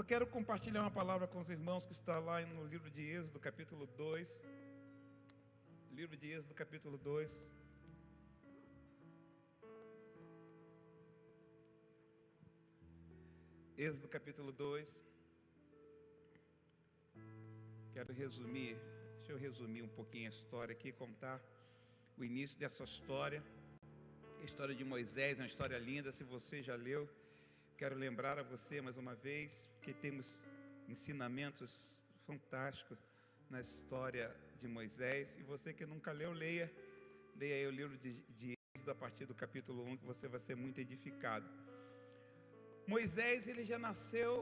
eu quero compartilhar uma palavra com os irmãos que está lá no livro de Êxodo, capítulo 2. Livro de Êxodo, capítulo 2. Êxodo, capítulo 2. Quero resumir, deixa eu resumir um pouquinho a história aqui, contar o início dessa história. A história de Moisés é uma história linda, se você já leu. Quero lembrar a você mais uma vez que temos ensinamentos fantásticos na história de Moisés. E você que nunca leu, leia aí o livro de Êxodo a partir do capítulo 1, que você vai ser muito edificado. Moisés, ele já nasceu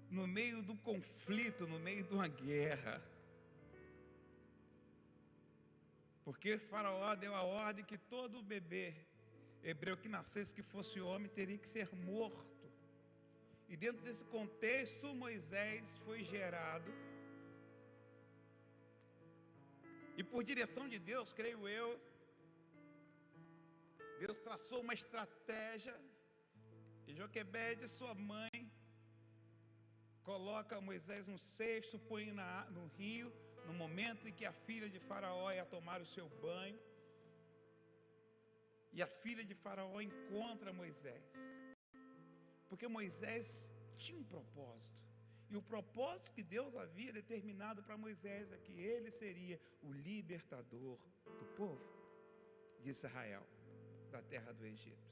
no meio do conflito, no meio de uma guerra. Porque Faraó deu a ordem que todo bebê hebreu que nascesse, que fosse homem, teria que ser morto. E dentro desse contexto, Moisés foi gerado. E por direção de Deus, creio eu, Deus traçou uma estratégia. E Joquebede, sua mãe, coloca Moisés no cesto, põe no rio, no momento em que a filha de Faraó ia tomar o seu banho. E a filha de Faraó encontra Moisés, porque Moisés tinha um propósito, e o propósito que Deus havia determinado para Moisés é que ele seria o libertador do povo de Israel, da terra do Egito.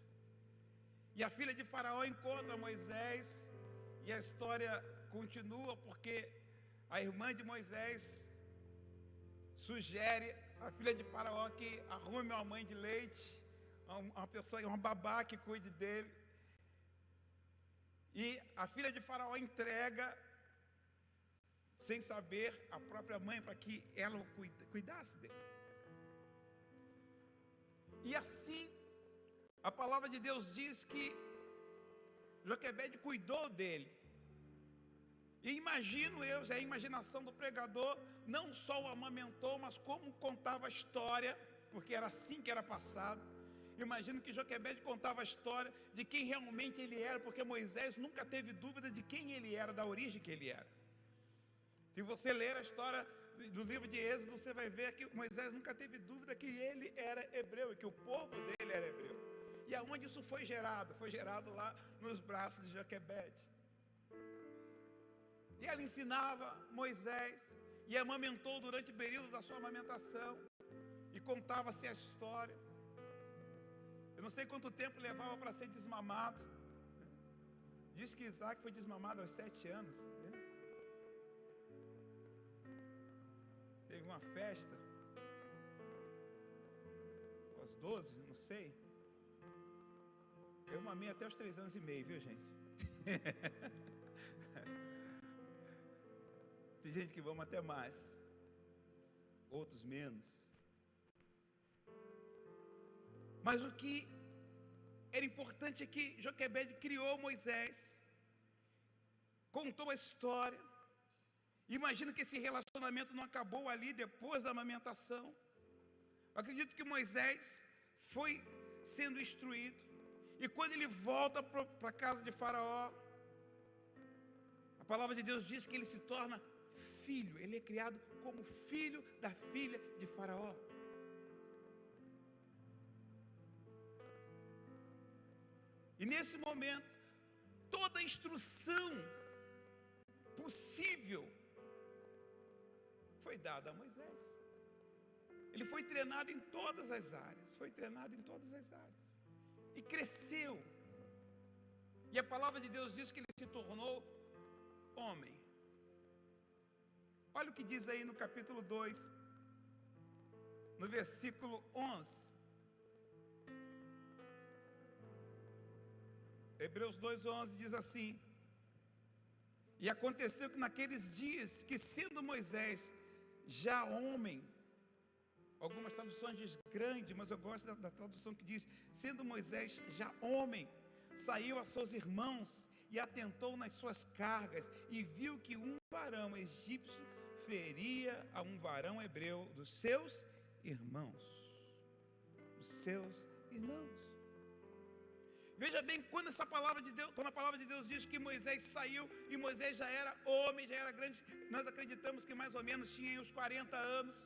E a filha de Faraó encontra Moisés, e a história continua, porque a irmã de Moisés sugere à filha de Faraó que arrume uma mãe de leite, uma pessoa, uma babá que cuide dele. E a filha de Faraó entrega, sem saber, a própria mãe para que ela cuidasse dele. E assim, a palavra de Deus diz que Joquebede cuidou dele. E imagino eu, já é a imaginação do pregador, não só o amamentou, mas como contava a história, porque era assim que era passado. Imagino que Joquebede contava a história de quem realmente ele era, porque Moisés nunca teve dúvida de quem ele era, da origem que ele era. Se você ler a história do livro de Êxodo, você vai ver que Moisés nunca teve dúvida que ele era hebreu e que o povo dele era hebreu. E aonde isso foi gerado? Foi gerado lá nos braços de Joquebede. E ela ensinava Moisés e amamentou durante o período da sua amamentação, e contava-se a história. Eu não sei quanto tempo levava para ser desmamado. Diz que Isaac foi desmamado aos 7 anos. Teve uma festa aos 12, não sei. Eu mamei até os 3 anos e meio, viu, gente? Tem gente que mama até mais, outros menos. Mas o que era importante é que Joquebede criou Moisés, contou a história. Imagino que esse relacionamento não acabou ali depois da amamentação. Eu acredito que Moisés foi sendo instruído, e quando ele volta para a casa de Faraó, a palavra de Deus diz que ele se torna filho. Ele é criado como filho da filha de Faraó. E nesse momento, toda a instrução possível foi dada a Moisés. Ele foi treinado em todas as áreas, e cresceu. E a palavra de Deus diz que ele se tornou homem. Olha o que diz aí no capítulo 2, no versículo 11. Hebreus 2:11 diz assim: e aconteceu que naqueles dias, que sendo Moisés já homem, algumas traduções diz grande, mas eu gosto da tradução que diz, sendo Moisés já homem, saiu a seus irmãos e atentou nas suas cargas, e viu que um varão egípcio feria a um varão hebreu dos seus irmãos. Veja bem, quando a palavra de Deus diz que Moisés saiu e Moisés já era homem, já era grande, nós acreditamos que mais ou menos tinha uns 40 anos,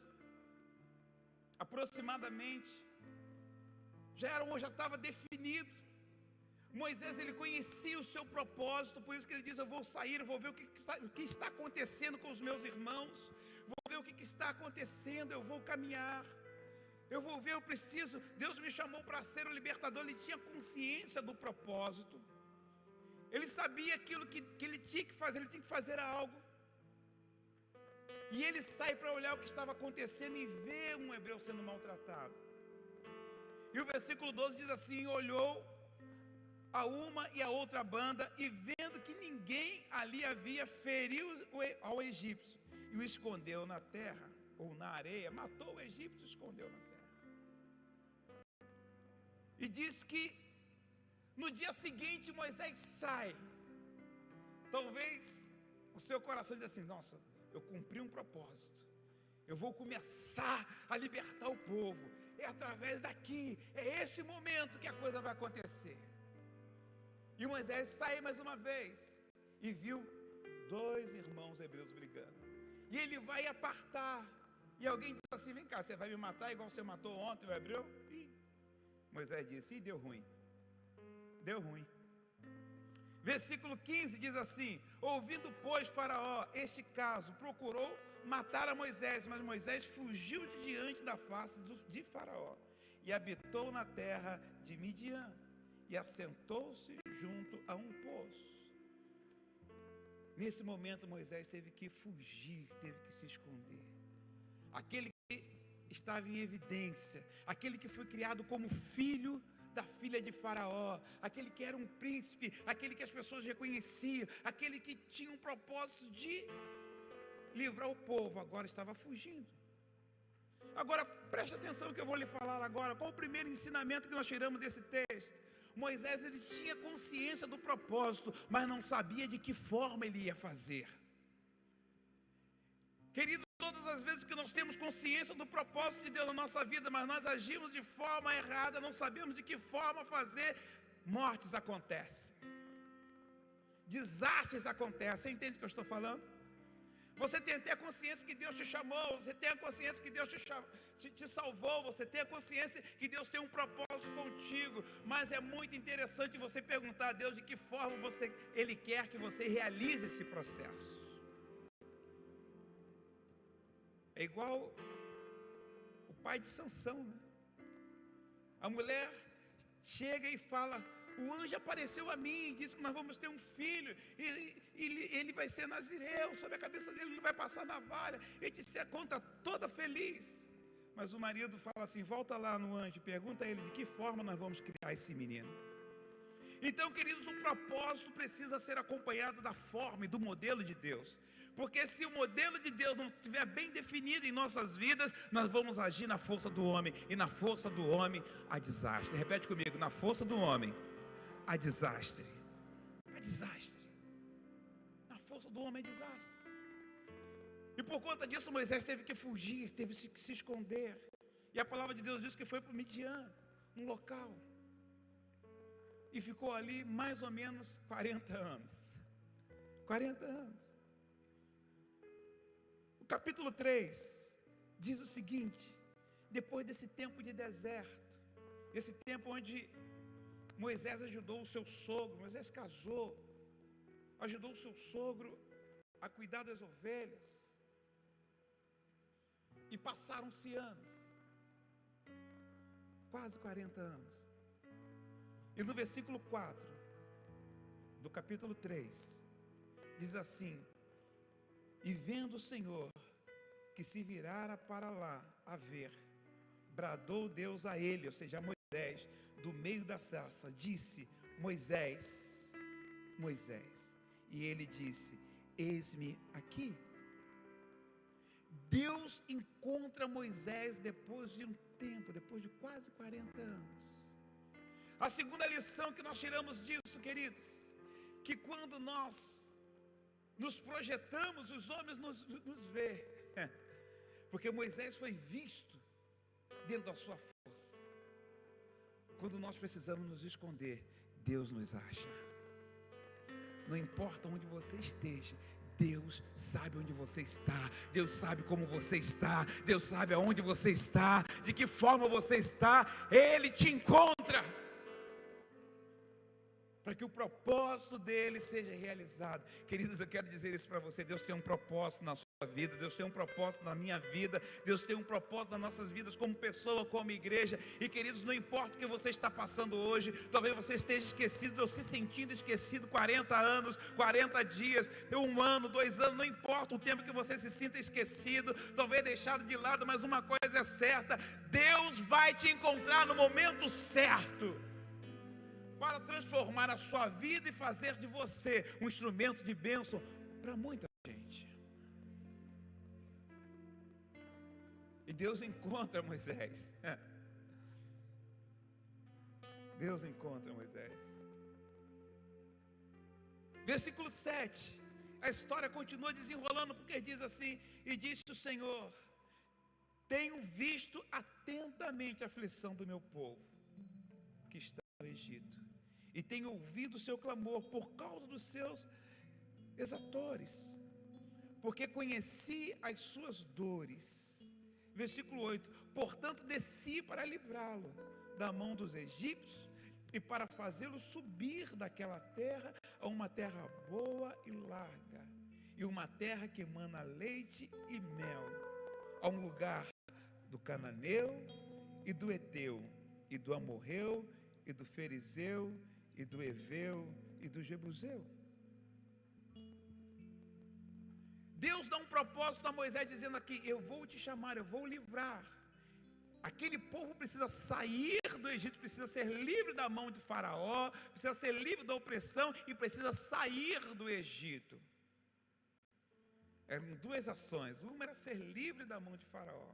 aproximadamente, já estava definido. Moisés, ele conhecia o seu propósito, por isso que ele diz: eu vou sair, eu vou ver o que está acontecendo com os meus irmãos, vou ver o que está acontecendo, eu vou caminhar, eu vou ver, eu preciso. Deus me chamou para ser o libertador. Ele tinha consciência do propósito, ele sabia aquilo que ele tinha que fazer, ele tinha que fazer algo. E ele sai para olhar o que estava acontecendo e vê um hebreu sendo maltratado. E o versículo 12 diz assim: olhou a uma e a outra banda, e vendo que ninguém ali havia, feriu ao egípcio e o escondeu na terra, ou na areia. Matou o egípcio e escondeu na terra. E diz que no dia seguinte Moisés sai. Talvez o seu coração diz assim: nossa, eu cumpri um propósito, eu vou começar a libertar o povo, é através daqui, é esse momento que a coisa vai acontecer. E Moisés sai mais uma vez e viu 2 irmãos hebreus brigando, e ele vai apartar, e alguém diz assim: vem cá, você vai me matar igual você matou ontem o hebreu? E Moisés disse: deu ruim, deu ruim. Versículo 15 diz assim: ouvindo pois Faraó este caso, procurou matar a Moisés, mas Moisés fugiu de diante da face de Faraó, e habitou na terra de Midian, e assentou-se junto a um poço. Nesse momento Moisés teve que fugir, teve que se esconder. Aquele que estava em evidência, aquele que foi criado como filho da filha de Faraó, aquele que era um príncipe, aquele que as pessoas reconheciam, aquele que tinha um propósito de livrar o povo, agora estava fugindo. Agora preste atenção no que eu vou lhe falar agora. Qual o primeiro ensinamento que nós tiramos desse texto? Moisés, ele tinha consciência do propósito, mas não sabia de que forma ele ia fazer. Queridos, todas as vezes que nós temos consciência do propósito de Deus na nossa vida, mas nós agimos de forma errada, não sabemos de que forma fazer, mortes acontecem, desastres acontecem. Você entende o que eu estou falando? Você tem até consciência que Deus te chamou, você tem a consciência que Deus te salvou, você tem a consciência que Deus tem um propósito contigo, mas é muito interessante você perguntar a Deus de que forma Ele quer que você realize esse processo. É igual o pai de Sansão, né? A mulher chega e fala: o anjo apareceu a mim e disse que nós vamos ter um filho, e ele vai ser nazireu, sobre a cabeça dele não vai passar navalha. Ele disse a conta toda feliz. Mas o marido fala assim: volta lá no anjo, pergunta a ele de que forma nós vamos criar esse menino. Então, queridos, o propósito precisa ser acompanhado da forma e do modelo de Deus. Porque se o modelo de Deus não estiver bem definido em nossas vidas, nós vamos agir na força do homem, e na força do homem há desastre. Repete comigo: na força do homem há desastre. Há desastre. Na força do homem há desastre. E por conta disso Moisés teve que fugir, teve que se esconder. E a palavra de Deus diz que foi para Midian, um local, e ficou ali mais ou menos 40 anos. 40 anos. O capítulo 3 diz o seguinte: depois desse tempo de deserto, esse tempo onde Moisés ajudou o seu sogro, Moisés casou, ajudou o seu sogro a cuidar das ovelhas, e passaram-se anos, quase 40 anos. E no versículo 4 do capítulo 3 diz assim: e vendo o Senhor que se virara para lá a ver, bradou Deus a ele, ou seja, a Moisés, do meio da sarça, disse: Moisés, Moisés. E ele disse: eis-me aqui. Deus encontra Moisés depois de um tempo, depois de quase 40 anos. A segunda lição que nós tiramos disso, queridos, que quando nós nos projetamos, os homens nos vê. Porque Moisés foi visto dentro da sua força. Quando nós precisamos nos esconder, Deus nos acha. Não importa onde você esteja, Deus sabe onde você está, Deus sabe como você está, Deus sabe aonde você está, de que forma você está, Ele te encontra, para que o propósito dele seja realizado. Queridos, eu quero dizer isso para você: Deus tem um propósito na sua vida, Deus tem um propósito na minha vida, Deus tem um propósito nas nossas vidas como pessoa, como igreja. E queridos, não importa o que você está passando hoje, talvez você esteja esquecido ou se sentindo esquecido 40 anos, 40 dias, 1 ano, 2 anos, não importa o tempo que você se sinta esquecido, talvez deixado de lado, mas uma coisa é certa: Deus vai te encontrar no momento certo, para transformar a sua vida e fazer de você um instrumento de bênção para muita gente. E Deus encontra Moisés. Deus encontra Moisés. Versículo 7. A história continua desenrolando, porque diz assim: e disse o Senhor: tenho visto atentamente a aflição do meu povo que está no Egito, e tenho ouvido o seu clamor por causa dos seus exatores, porque conheci as suas dores. Versículo 8: portanto desci para livrá-lo da mão dos egípcios e para fazê-lo subir daquela terra a uma terra boa e larga, e uma terra que emana leite e mel, a um lugar do cananeu e do eteu e do amorreu e do ferizeu e do heveu e do jebuseu. Deus dá um propósito a Moisés, dizendo aqui: eu vou te chamar, eu vou livrar. Aquele povo precisa sair do Egito, precisa ser livre da mão de Faraó, precisa ser livre da opressão e precisa sair do Egito. Eram 2 ações: uma era ser livre da mão de Faraó.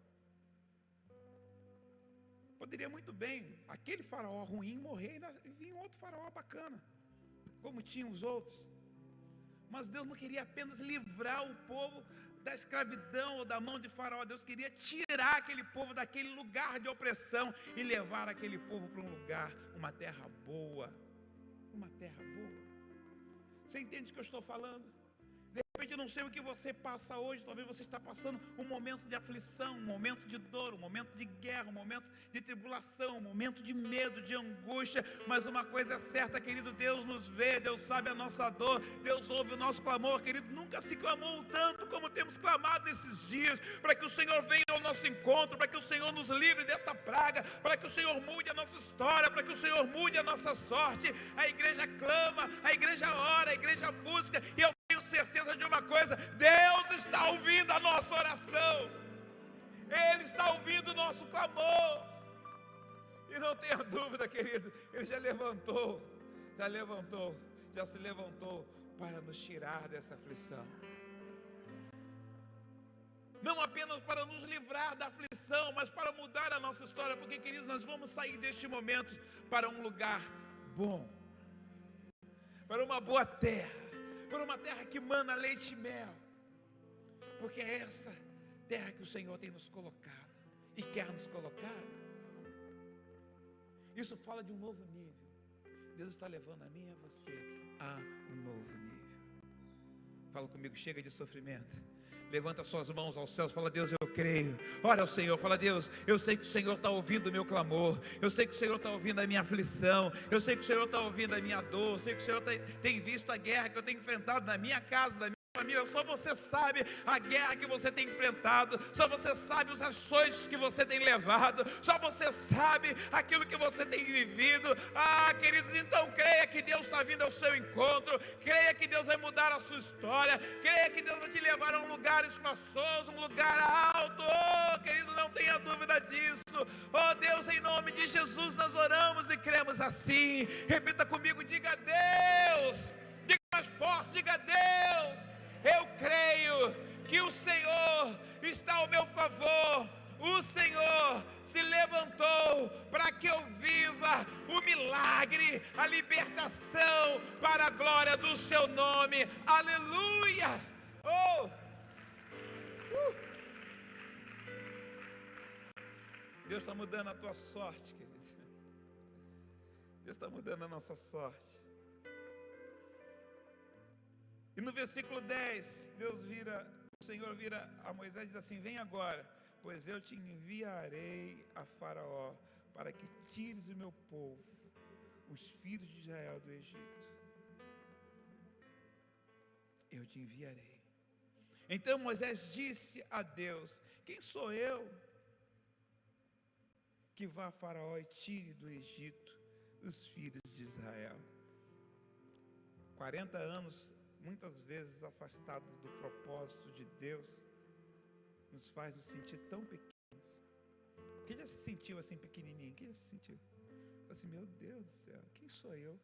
Poderia muito bem aquele Faraó ruim morrer e vir um outro Faraó bacana, como tinham os outros. Mas Deus não queria apenas livrar o povo da escravidão ou da mão de Faraó. Deus queria tirar aquele povo daquele lugar de opressão e levar aquele povo para um lugar, uma terra boa. Uma terra boa. Você entende o que eu estou falando? De repente, eu não sei o que você passa hoje. Talvez você está passando um momento de aflição, um momento de dor, um momento de guerra, um momento de tribulação, um momento de medo, de angústia. Mas uma coisa é certa, querido: Deus nos vê, Deus sabe a nossa dor, Deus ouve o nosso clamor, querido. Nunca se clamou tanto como temos clamado nesses dias, para que o Senhor venha ao nosso encontro, para que o Senhor nos livre desta praga, para que o Senhor mude a nossa história, para que o Senhor mude a nossa sorte. A igreja clama, a igreja ora, a igreja busca, e eu tenho certeza de uma coisa: Deus está ouvindo a nossa oração, Ele está ouvindo o nosso clamor. E não tenha dúvida, querido, Ele já se levantou para nos tirar dessa aflição. Não apenas para nos livrar da aflição, mas para mudar a nossa história. Porque, queridos, nós vamos sair deste momento para um lugar bom, para uma boa terra, para uma terra que mana leite e mel, porque é essa terra que o Senhor tem nos colocado e quer nos colocar. Isso fala de um novo nível. Deus está levando a mim e a você a um novo nível. Fala comigo: chega de sofrimento. Levanta suas mãos aos céus, fala: Deus, eu creio. Ora ao Senhor, fala: Deus, eu sei que o Senhor está ouvindo o meu clamor, eu sei que o Senhor está ouvindo a minha aflição, eu sei que o Senhor está ouvindo a minha dor, eu sei que o Senhor tem visto a guerra que eu tenho enfrentado na minha casa, na minha família. Só você sabe a guerra que você tem enfrentado, só você sabe os açoites que você tem levado, só você sabe aquilo que você tem vivido. Queridos, então creia que Deus está vindo ao seu encontro, creia que Deus vai mudar a sua história, creia que Deus vai te levar a um lugar espaçoso, um lugar alto. Querido, não tenha dúvida disso. Deus, em nome de Jesus nós oramos e cremos assim. Repita comigo: diga: Deus. Diga mais forte: diga: Deus, eu creio que o Senhor está ao meu favor. O Senhor se levantou para que eu viva o milagre, a libertação para a glória do seu nome. Aleluia! Deus está mudando a tua sorte, querido. Deus está mudando a nossa sorte. E no versículo 10, o Senhor vira a Moisés e diz assim: vem agora, pois eu te enviarei a Faraó, para que tires o meu povo, os filhos de Israel, do Egito. Eu te enviarei. Então Moisés disse a Deus: quem sou eu que vá a Faraó e tire do Egito os filhos de Israel? 40 anos, muitas vezes afastados do propósito de Deus, nos faz nos sentir tão pequenos. Quem já se sentiu assim pequenininho? Quem já se sentiu? Assim, meu Deus do céu, quem sou eu?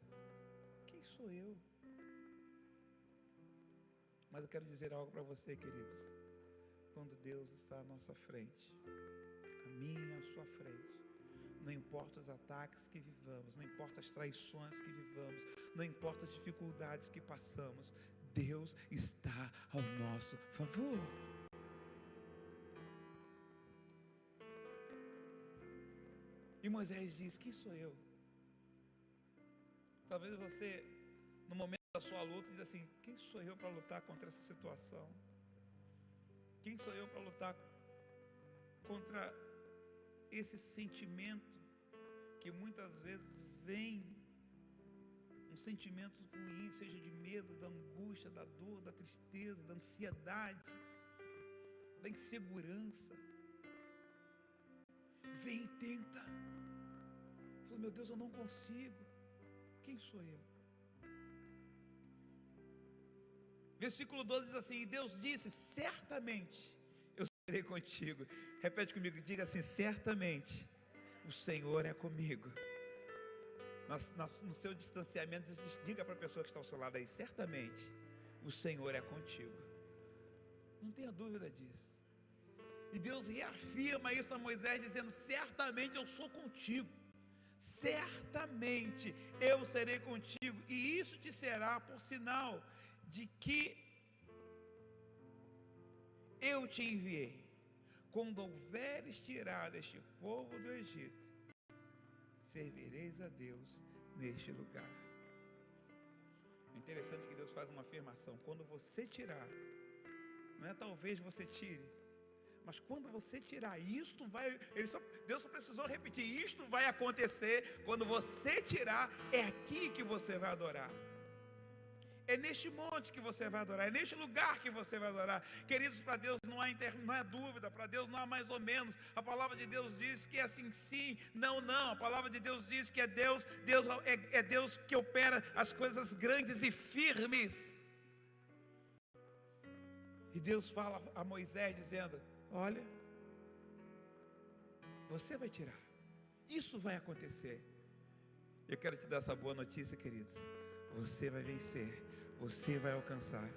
Quem sou eu? Mas eu quero dizer algo para você, queridos. Quando Deus está à nossa frente, a minha e a sua frente, não importa os ataques que vivamos, não importa as traições que vivamos, não importa as dificuldades que passamos, Deus está ao nosso favor. E Moisés diz: quem sou eu? Talvez você, no momento da sua luta, diz assim: quem sou eu para lutar contra essa situação? Quem sou eu para lutar contra esse sentimento que muitas vezes vem, um sentimento ruim, seja de medo, da angústia, da dor, da tristeza, da ansiedade, da insegurança. Vem e tenta. Fala: meu Deus, eu não consigo. Quem sou eu? Versículo 12 diz assim: e Deus disse: certamente eu serei contigo. Repete comigo, diga assim: certamente o Senhor é comigo. No seu distanciamento, diga para a pessoa que está ao seu lado aí: certamente o Senhor é contigo. Não tenha dúvida disso. E Deus reafirma isso a Moisés, dizendo: certamente eu sou contigo. Certamente eu serei contigo, e isso te será por sinal de que eu te enviei. Quando houveres tirado este povo do Egito, servireis a Deus neste lugar. É interessante que Deus faz uma afirmação: quando você tirar, não é talvez você tire, mas quando você tirar, isto vai, Deus só precisou repetir: isto vai acontecer. Quando você tirar, é aqui que você vai adorar. É neste monte que você vai adorar, é neste lugar que você vai adorar. Queridos, para Deus não há dúvida, para Deus não há mais ou menos. A palavra de Deus diz que é assim sim, não, não. A palavra de Deus diz que é Deus que opera as coisas grandes e firmes. E Deus fala a Moisés dizendo: olha, você vai tirar, isso vai acontecer. Eu quero te dar essa boa notícia, queridos: você vai vencer, você vai alcançar.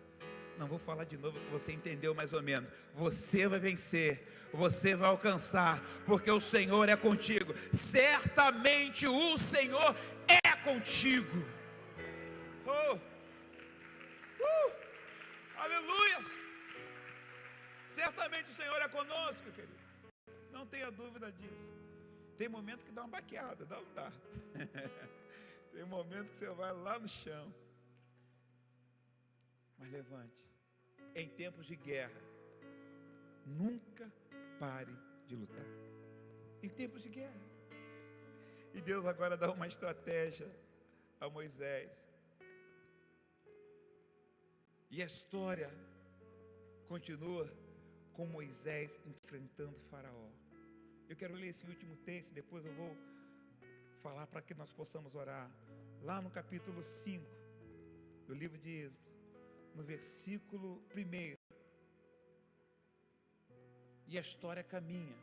Não vou falar de novo, que você entendeu mais ou menos. Você vai vencer, você vai alcançar, porque o Senhor é contigo. Certamente o Senhor é contigo. Aleluia! Certamente o Senhor é conosco, querido. Não tenha dúvida disso. Tem momento que dá uma baqueada, não dá. Tem momento que você vai lá no chão. Mas levante. Em tempos de guerra, nunca pare de lutar. Em tempos de guerra. E Deus agora dá uma estratégia a Moisés. E a história continua com Moisés enfrentando Faraó. Eu quero ler esse último texto, depois eu vou falar para que nós possamos orar. Lá no capítulo 5 do livro de Êxodo, no versículo 1. E a história caminha.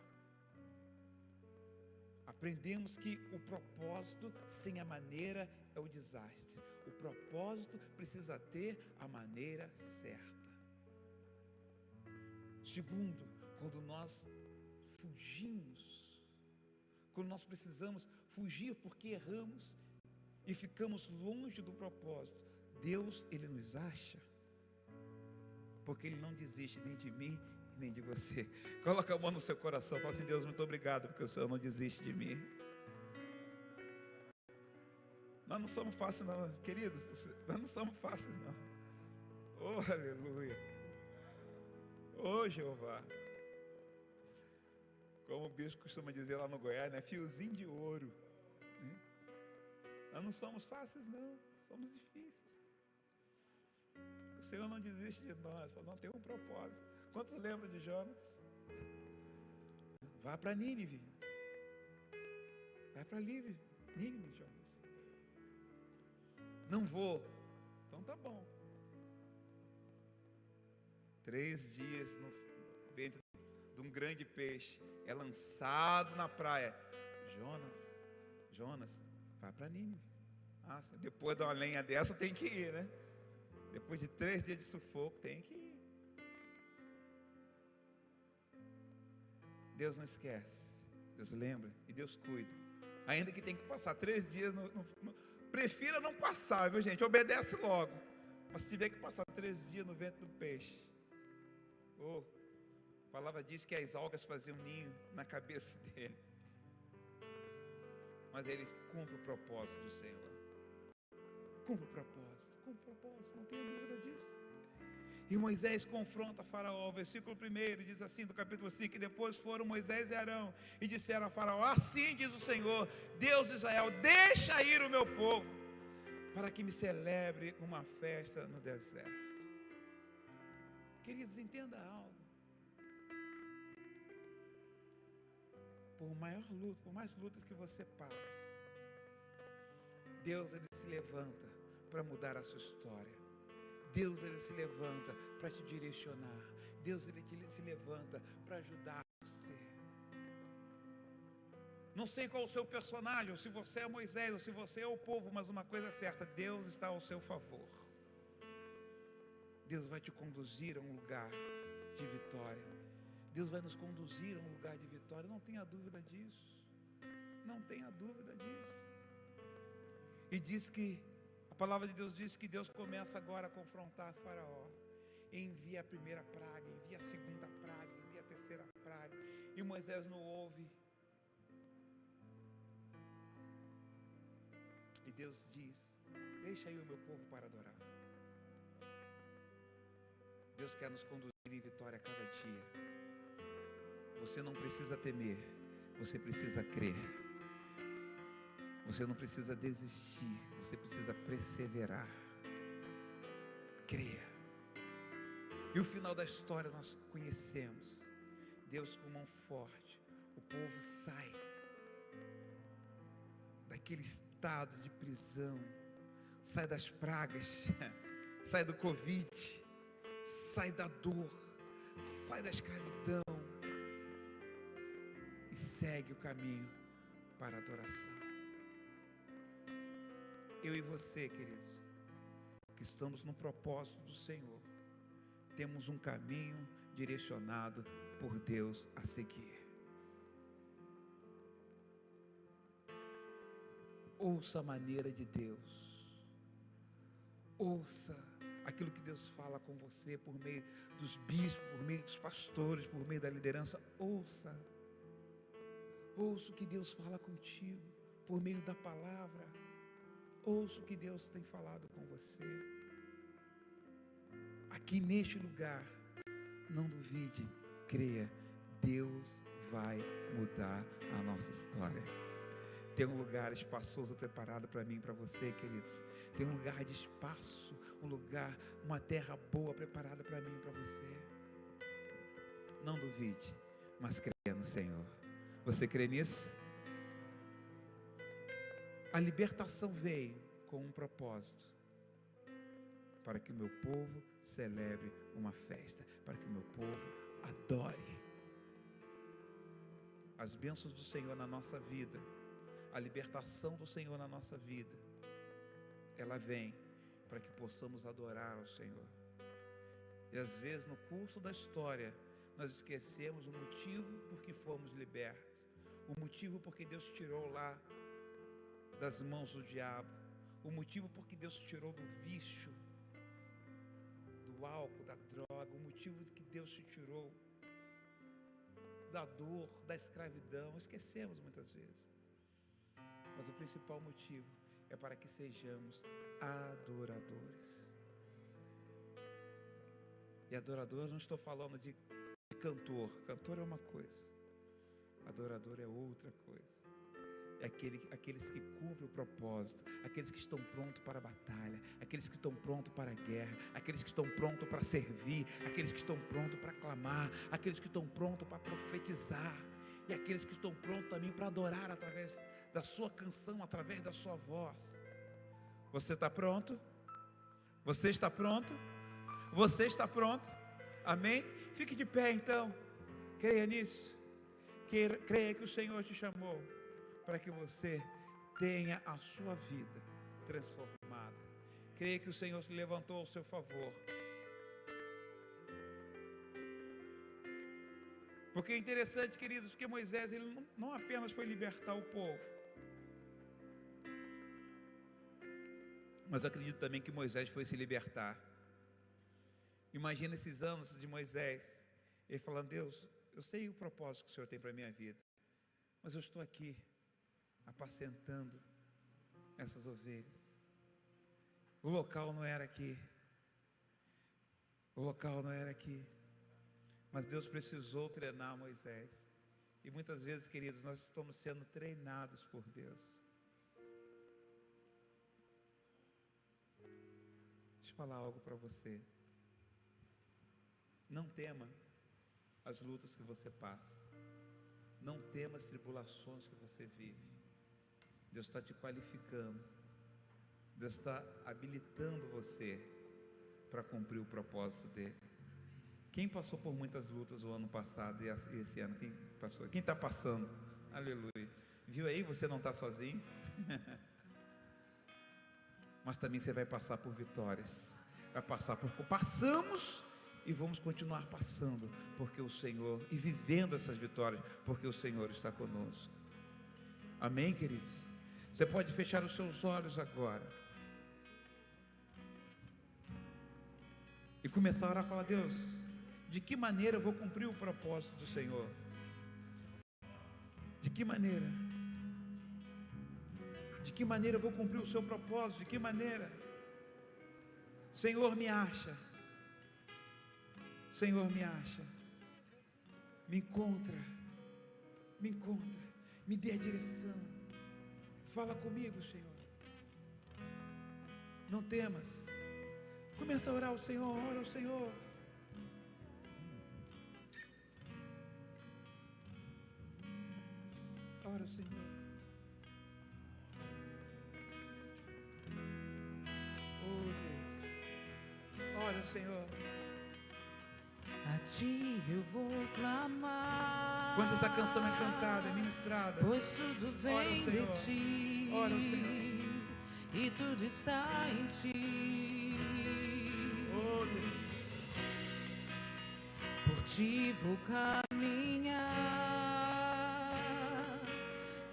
Aprendemos que o propósito sem a maneira é o desastre. O propósito precisa ter a maneira certa. Segundo, quando nós fugimos, quando nós precisamos fugir porque erramos e ficamos longe do propósito, Deus, Ele nos acha, porque Ele não desiste nem de mim nem de você. Coloca a mão no seu coração, fala assim: Deus, muito obrigado, porque o Senhor não desiste de mim. Nós não somos fáceis não, queridos. Nós não somos fáceis não. Oh, aleluia. Oh, Jeová. Como o bispo costuma dizer lá no Goiás, né? Fiozinho de ouro, né? Nós não somos fáceis não, somos difíceis. O Senhor não desiste de nós, não tem um propósito. Quantos lembram de Jonatas? Vá para Nínive. Vai para Nínive, Jonas. Não vou. Então tá bom. 3 dias no ventre de um grande peixe. É lançado na praia. Jonas, vai para Nínive. Nossa, depois de uma lenha dessa tem que ir, né? Depois de 3 dias de sufoco tem que ir. Deus não esquece. Deus lembra e Deus cuida. Ainda que tem que passar 3 dias prefira não passar, viu gente? Obedece logo. Mas se tiver que passar 3 dias no ventre do peixe, a palavra diz que as algas faziam ninho na cabeça dele. Mas ele cumpre o propósito do Senhor. Cumpre o propósito, não tenha dúvida disso. E Moisés confronta Faraó. O versículo 1 diz assim, do capítulo 5: que depois foram Moisés e Arão e disseram a Faraó: assim diz o Senhor, Deus de Israel, deixa ir o meu povo, para que me celebre uma festa no deserto. Queridos, entenda algo. Por mais lutas que você passe, Deus, ele se levanta para mudar a sua história. Deus, ele se levanta para te direcionar. Deus, ele se levanta para ajudar você. Não sei qual é o seu personagem, ou se você é Moisés, ou se você é o povo, mas uma coisa é certa: Deus está ao seu favor. Deus vai te conduzir a um lugar de vitória. Deus vai nos conduzir a um lugar de vitória. Não tenha dúvida disso. Não tenha dúvida disso. E diz que a palavra de Deus diz que Deus começa agora a confrontar Faraó. Envia a primeira praga, envia a segunda praga, envia a terceira praga. E Moisés não ouve. E Deus diz: deixa aí o meu povo para adorar. Deus quer nos conduzir em vitória a cada dia. Você não precisa temer, você precisa crer. Você não precisa desistir, você precisa perseverar. Creia. E o final da história nós conhecemos. Deus com mão forte, o povo sai daquele estado de prisão, sai das pragas, sai do Covid, sai da dor, sai da escravidão e segue o caminho para a adoração. Eu e você, queridos, que estamos no propósito do Senhor, temos um caminho direcionado por Deus a seguir. Ouça a maneira de Deus. Ouça aquilo que Deus fala com você por meio dos bispos, por meio dos pastores, por meio da liderança. Ouça o que Deus fala contigo por meio da palavra. Ouça o que Deus tem falado com você. Aqui neste lugar, não duvide, creia, Deus vai mudar a nossa história. Tem um lugar espaçoso preparado para mim e para você, queridos. Tem um lugar de espaço, um lugar, uma terra boa preparada para mim e para você. Não duvide, mas creia no Senhor. Você crê nisso? A libertação veio com um propósito: para que o meu povo celebre uma festa, para que o meu povo adore. As bênçãos do Senhor na nossa vida, a libertação do Senhor na nossa vida, ela vem para que possamos adorar ao Senhor. E às vezes no curso da história nós esquecemos o motivo por que fomos libertos, o motivo por que Deus tirou lá das mãos do diabo, o motivo por que Deus tirou do vício, do álcool, da droga, o motivo que Deus te tirou da dor, da escravidão. Esquecemos muitas vezes. Mas o principal motivo é para que sejamos adoradores. E adorador, não estou falando de cantor. Cantor é uma coisa, adorador é outra coisa. É aqueles que cumprem o propósito, aqueles que estão prontos para a batalha, aqueles que estão prontos para a guerra, aqueles que estão prontos para servir, aqueles que estão prontos para clamar, aqueles que estão prontos para profetizar, e aqueles que estão prontos também para adorar através da sua canção, através da sua voz. Você está pronto? Você está pronto? Você está pronto? Amém? Fique de pé então, creia nisso, creia que o Senhor te chamou para que você tenha a sua vida transformada. Creia que o Senhor se levantou ao seu favor. Porque é interessante, queridos, porque Moisés, ele não apenas foi libertar o povo, mas eu acredito também que Moisés foi se libertar. Imagina esses anos de Moisés, ele falando: Deus, eu sei o propósito que o Senhor tem para a minha vida, mas eu estou aqui apacentando essas ovelhas. O local não era aqui. O local não era aqui. Mas Deus precisou treinar Moisés. E muitas vezes, queridos, nós estamos sendo treinados por Deus. Deixa eu falar algo para você. Não tema as lutas que você passa. Não tema as tribulações que você vive. Deus está te qualificando. Deus está habilitando você para cumprir o propósito dele. Quem passou por muitas lutas o ano passado e esse ano? Quem passou? Quem está passando? Aleluia. Viu aí? Você não está sozinho. Mas também você vai passar por vitórias. Vai passar por... Passamos e vamos continuar passando, porque o Senhor... E vivendo essas vitórias, porque o Senhor está conosco. Amém, queridos? Você pode fechar os seus olhos agora e começar a orar e falar: Deus, de que maneira eu vou cumprir o propósito do Senhor? De que maneira? De que maneira eu vou cumprir o seu propósito? De que maneira? Senhor, me acha. Senhor, me acha. Me encontra. Me encontra. Me dê a direção. Fala comigo, Senhor. Não temas. Começa a orar ao Senhor. Ora ao Senhor. Ora ao Senhor. Oh Deus. Ora ao Senhor. A ti eu vou clamar. Quando essa canção é cantada, é ministrada, pois tudo vem de ti. Ora ao Senhor. E tudo está em ti. Oh Deus. Por ti vou caminhar.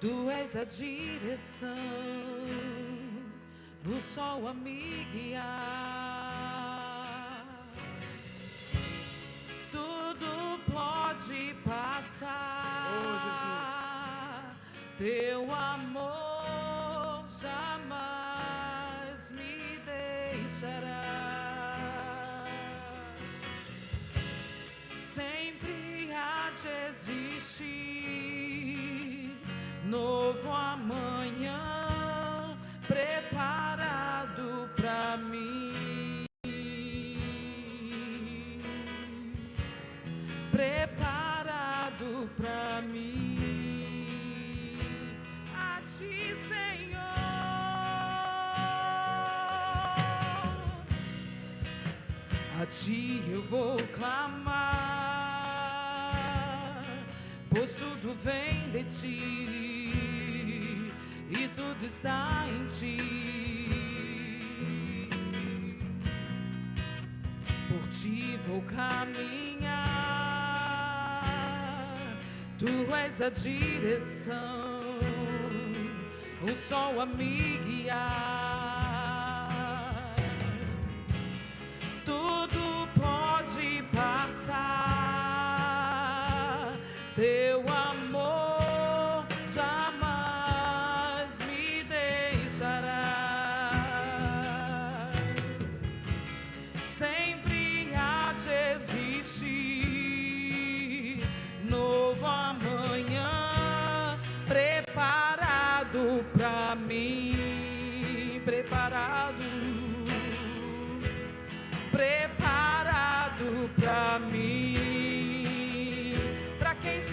Tu és a direção. O sol a me guiar. Tudo pode passar. Oh Jesus. Teu amor jamais me deixará. Sempre há de existir novo amanhã preparado para mim. Preparado para mim. A ti, Senhor, a ti eu vou clamar, pois tudo vem de ti e tudo está em ti. Por ti vou caminhar, tu és a direção, o sol a me guiar. Tudo pode passar, seu amor jamais me deixará.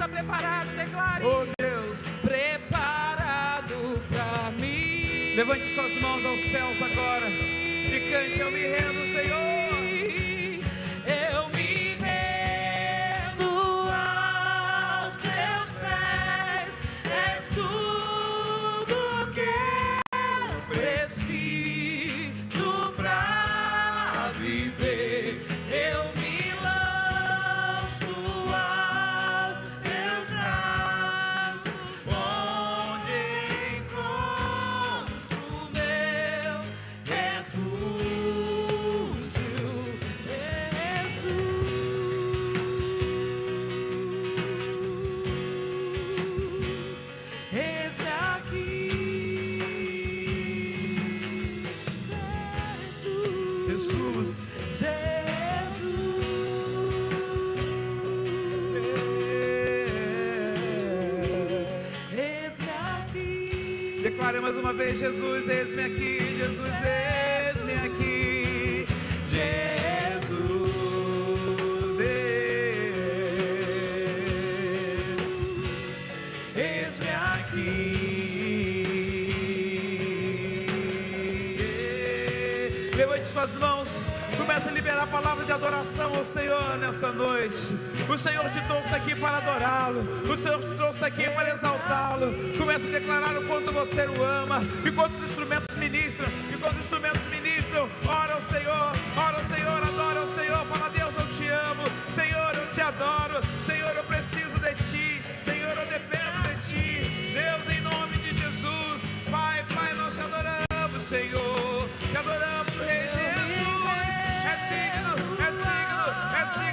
está preparado, declare. Oh Deus, Preparado para mim. levante suas mãos aos céus agora e cante: eu me rendo, Senhor. Eu me rendo aos teus pés. És tudo que eu preciso pra viver. Eu me lanço aos teus braços, onde encontro meu refúgio, Jesus. Eis-me aqui, Jesus. Eis-me aqui. Declare mais uma vez: Jesus, eis-me aqui, Jesus, eis-me aqui, Jesus, eis-me aqui. Levante suas mãos, comece a liberar a palavra de adoração ao Senhor nessa noite. O Senhor te trouxe aqui para adorá-lo, o Senhor te trouxe aqui para exaltá-lo. Comece a declarar o quanto você o ama, e quanto os instrumentos ministram, ora ao Senhor, adora ao Senhor, fala: Deus, eu te amo, Senhor, eu te adoro, Senhor, eu preciso de ti, Senhor, eu dependo de ti. Deus, em nome de Jesus, Pai, nós te adoramos, Senhor, te adoramos, Rei Jesus, é digno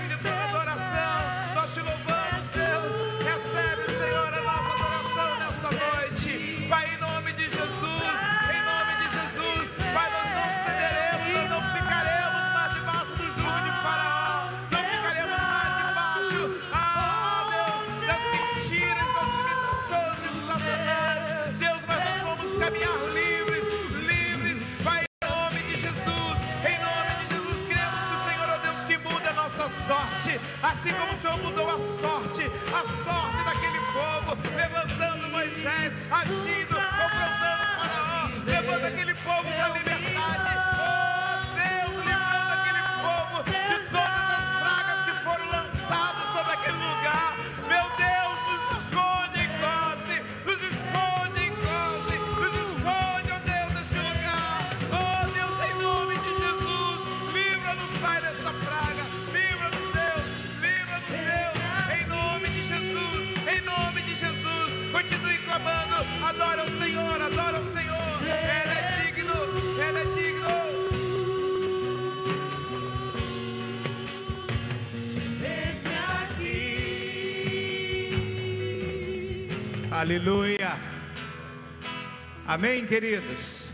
de toda adoração. Nós te louvamos, Deus, recebe, Senhor, a nossa adoração nessa noite, Pai, em nome de Jesus, Pai, nós não cederemos, nós não ficaremos mais debaixo do jugo de Faraó, não ficaremos mais debaixo, Deus, das mentiras, das limitações de Satanás, Deus, mas nós vamos caminhar livres, Pai, em nome de Jesus, cremos que o Senhor é o Deus que muda a nossa sorte, assim como o Senhor mudou a sorte daquele povo, levantando Moisés, agindo, confrontando Faraó, levando aquele povo para a liberdade. Oh Deus, livrando aquele povo de todas as pragas que foram lançadas sobre aquele lugar. Meu Deus, nos esconde, oh Deus, neste lugar. Oh Deus, em nome de Jesus, livra-nos, Pai, desta praga. Livra-nos, Deus, em nome de Jesus, continue clamando, adora o Senhor, Ele é digno. Eis-me aqui. Aleluia. Amém, queridos?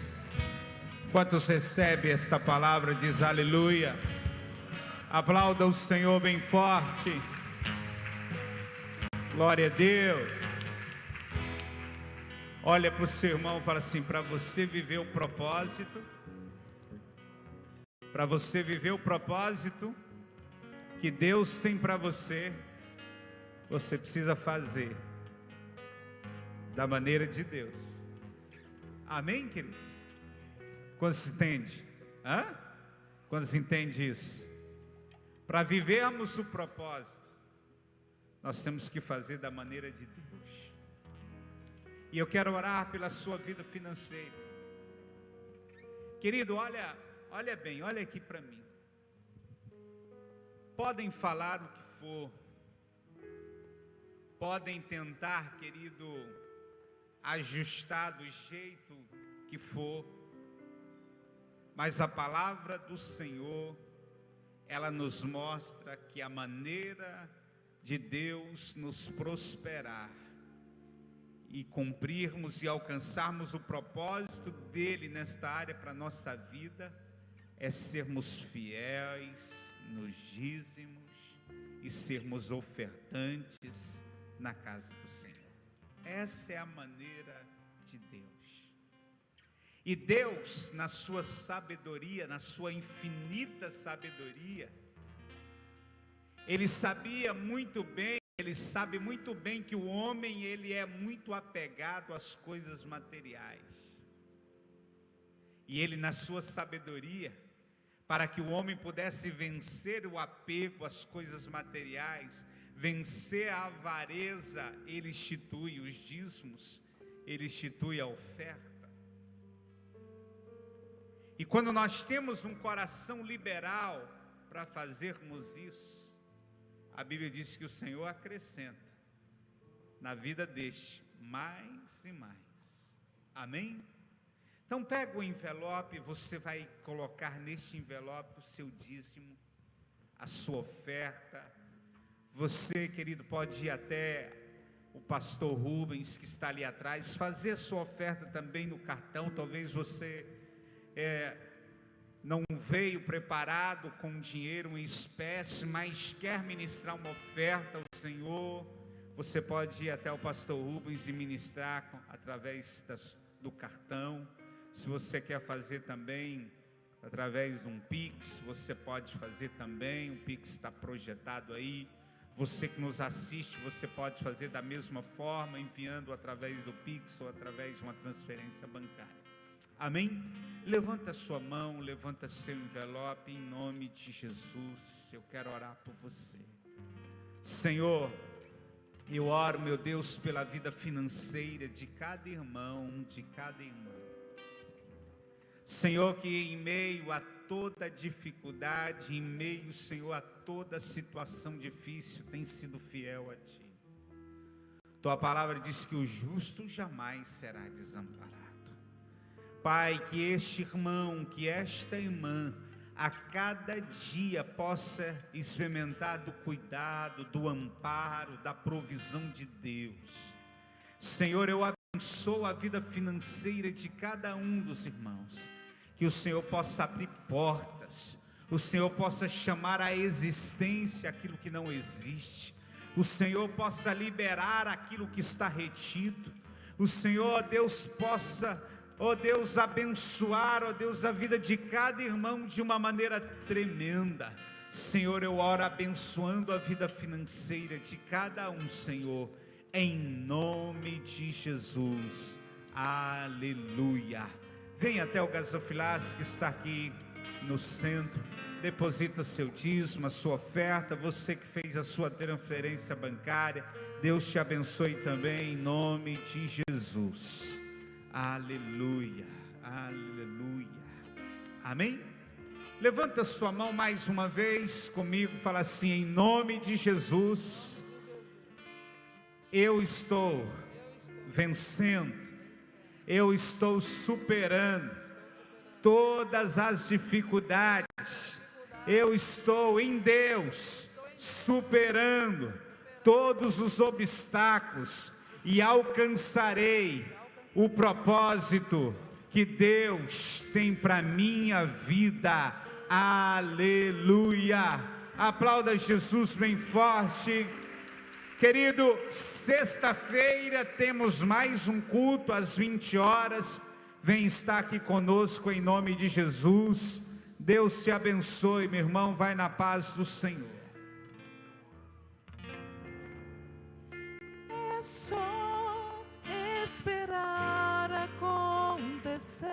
Quantos recebem esta palavra, diz aleluia. Aplauda o Senhor bem forte. Glória a Deus. Olha para o seu irmão e fala assim: para você viver o propósito, que Deus tem para você, você precisa fazer da maneira de Deus. Amém, queridos? Quantos entendem? Quantos entendem isso? Para vivermos o propósito, nós temos que fazer da maneira de Deus. E eu quero orar pela sua vida financeira. Querido, olha bem, olha aqui para mim. Podem falar o que for, podem tentar, querido, ajustar do jeito que for, mas a palavra do Senhor, ela nos mostra que a maneira de Deus nos prosperar e cumprirmos e alcançarmos o propósito dele nesta área para a nossa vida é sermos fiéis nos dízimos e sermos ofertantes na casa do Senhor. Essa é a maneira de Deus. E Deus, na sua sabedoria, na sua infinita sabedoria, Ele sabia muito bem Ele sabe muito bem que o homem, ele é muito apegado às coisas materiais. E ele, na sua sabedoria, para que o homem pudesse vencer o apego às coisas materiais, vencer a avareza, ele institui os dízimos, ele institui a oferta. E quando nós temos um coração liberal para fazermos isso, a Bíblia diz que o Senhor acrescenta na vida deste mais e mais. Amém? Então pega o envelope, você vai colocar neste envelope o seu dízimo, a sua oferta. Você, querido, pode ir até o pastor Rubens, que está ali atrás, fazer a sua oferta também no cartão. Talvez você não veio preparado com dinheiro em espécie, mas quer ministrar uma oferta ao Senhor. Você pode ir até o pastor Rubens e ministrar através do cartão. Se você quer fazer também através de um Pix, você pode fazer também. O Pix está projetado aí. Você que nos assiste, você pode fazer da mesma forma, enviando através do Pix ou através de uma transferência bancária. Amém? Levanta a sua mão, levanta seu envelope em nome de Jesus. Eu quero orar por você. Senhor, eu oro, meu Deus, pela vida financeira de cada irmão, de cada irmã. Senhor, que em meio a toda dificuldade, em meio, Senhor, a toda situação difícil, tem sido fiel a Ti. Tua palavra diz que o justo jamais será desamparado. Pai, que este irmão, que esta irmã, a cada dia possa experimentar do cuidado, do amparo, da provisão de Deus. Senhor, eu abençoo a vida financeira de cada um dos irmãos. Que o Senhor possa abrir portas, o Senhor possa chamar à existência aquilo que não existe, o Senhor possa liberar aquilo que está retido, o Senhor, Deus, possa, ó Deus, abençoar, ó Deus, a vida de cada irmão de uma maneira tremenda. Senhor, eu oro abençoando a vida financeira de cada um, Senhor, em nome de Jesus. Aleluia. Vem até o gasofilácio que está aqui no centro, deposita seu dízimo, a sua oferta. Você que fez a sua transferência bancária, Deus te abençoe também em nome de Jesus. Aleluia, aleluia. Amém? Levanta sua mão mais uma vez comigo, fala assim: em nome de Jesus, eu estou vencendo, eu estou superando todas as dificuldades, eu estou em Deus superando todos os obstáculos e alcançarei o propósito que Deus tem para minha vida. Aleluia. Aplauda Jesus bem forte. Querido, sexta-feira temos mais um culto às 20 horas. Vem estar aqui conosco em nome de Jesus. Deus te abençoe, meu irmão. Vai na paz do Senhor. É só esperar acontecer.